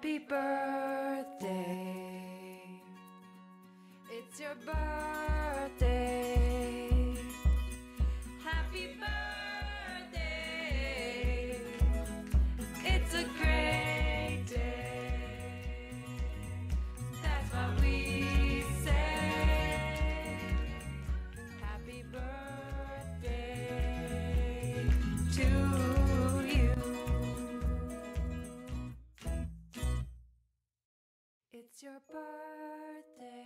Happy birthday. It's your birthday. Happy birthday. It's a great day. That's what we say. Happy birthday to you. It's your birthday.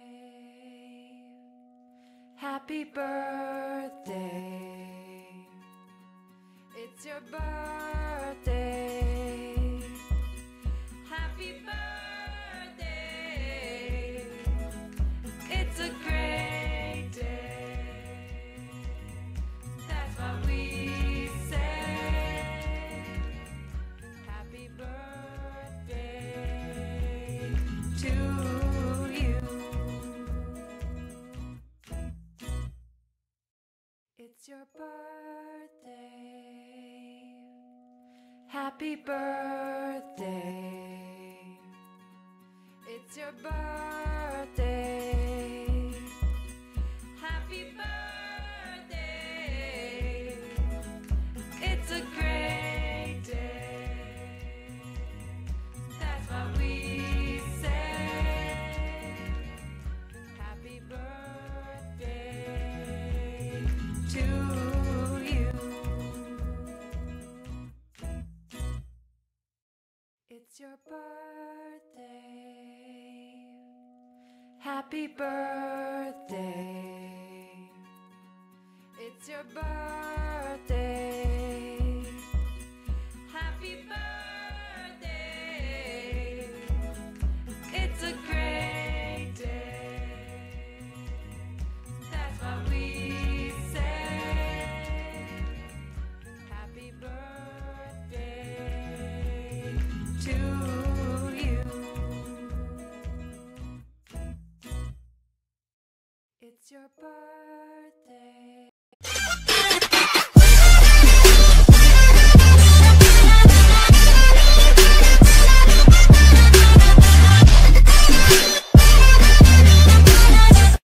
Happy birthday. It's your birthday. Happy birthday. It's a great day. That's what we say. Happy birthday to you. It's your birthday. Happy birthday. It's your birthday. Happy birthday. It's a great day. That's what we say. Happy birthday to you. It's your birthday. Happy birthday. It's your birthday.